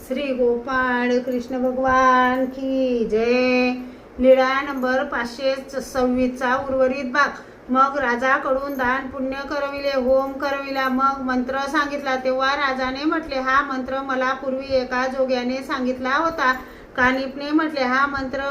श्री गोपाळ कृष्ण भगवान की जय। लीळा नंबर 526चा उर्वरित भाग। मग राजाकडून दान पुण्य करविले, होम करविला, मग मंत्र सांगितला। तेव्हा राजाने म्हटले, हा मंत्र मला पूर्वी एका जोग्याने सांगितला होता। कानिपने म्हटले, हा मंत्र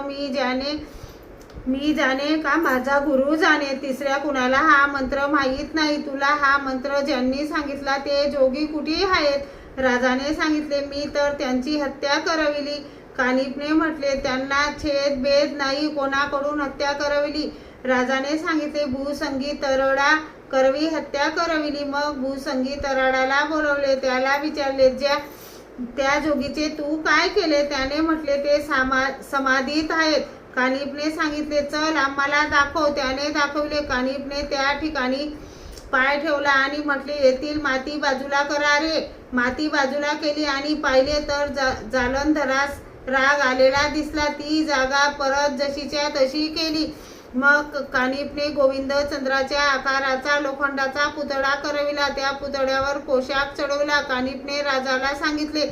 मी जाणे का माझा गुरु जाणे? तिसऱ्या कुणाला हा मंत्र माहीत नाही। तुला हा मंत्र ज्यांनी सांगितला ते जोगी कुठे आहेत? राजाने सांगितले, मी तर त्यांची हत्या करविली। कानिपने म्हटले, त्यांना छेद भेद नाही, कोणाकडून हत्या करविली? राजाने सांगितले, भूसंगी तरोडा करवी हत्या करविली। मग भूसंगी तराडाला बोलवले, त्याला विचारले, त्या जोगीचे तू काय केले? त्याने म्हटले, ते समाधीत आहेत। कानिपने सांगितले, चल आम्हाला दाखव। त्याने दाखवले। कानिपने त्या ठिकाणी पाय ठेवला आणि म्हटले, येथील माती बाजूला करा रे। माती बाजूला केली आणि पाहिले तर जालंधरास राग आलेला दिसला। ती जागा परत जशीच्या तशी केली। मग कानिपने गोविंद चंद्राच्या आकाराचा लोखंडाचा पुतळा करविला। त्या पुतळ्यावर पोशाख चढविला। कानिपने राजाला सांगितले,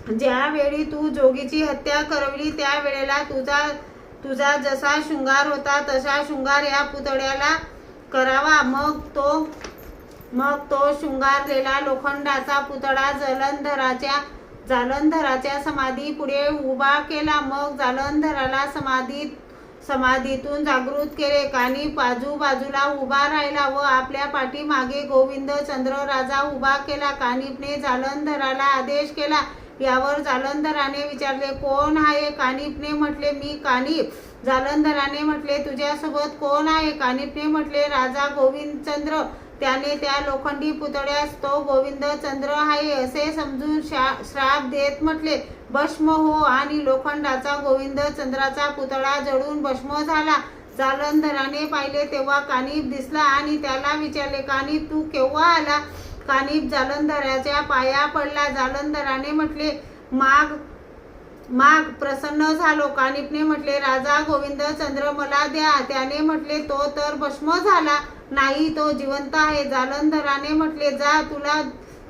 ज्यावेळी तू जोगीची हत्या करविली त्या वेळेला तुझा जसा शृंगार होता तसा शृंगार या पुतळ्याला करावा। मग तो शृंगारलेला लोखंडाचा पुतळा जालंधराच्या समाधी पुढे उभा केला। मग जालंधराला समाधीतून जागृत केले। कानिप आजूबाजूला उभा राहिला व आपल्या पाठीमागे गोविंद चंद्र राजा उभा केला। कानिपने जालंधराला आदेश केला। यावर जालंधराने विचारले, कोण आहे? कानिपने म्हटले, मी कानिप। जालंधराने म्हटले, तुझ्यासोबत कोण आहे? कानिपने म्हटले, राजा गोविंद चंद्र। त्याने त्या लोखंडी पुतळ्यास तो गोविंद चंद्र आहे असे समजून श्राप देत म्हटले, भस्म हो। आणि लोखंडाचा गोविंद चंद्राचा पुतळा जळून भस्म झाला। जालंधराने पाहिले तेव्हा कानिप दिसला आणि त्याला विचारले, कानिप तू केव्हा आला? कानिप जालंधराच्या पाया पडला। जालंधराने म्हटले, माग प्रसन्न झालो। कानिपने म्हटले, राजा गोविंद चंद्र मला द्या। त्याने म्हटले, तो तर भस्म झाला नाही, तो जिवंत आहे। जालंधराने म्हटले, जा, तुला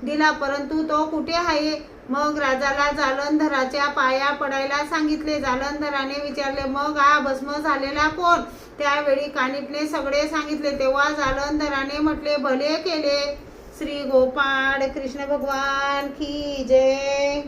दिला, परंतु तो कुठे आहे? मग राजाला जालंधराच्या पाया पडायला सांगितले। जालंधराने विचारले, मग हा भस्म झालेला कोण? त्यावेळी कानिपने सगळे सांगितले। तेव्हा जालंधराने म्हटले, भले केले। श्री गोपाळ कृष्ण भगवान की जय।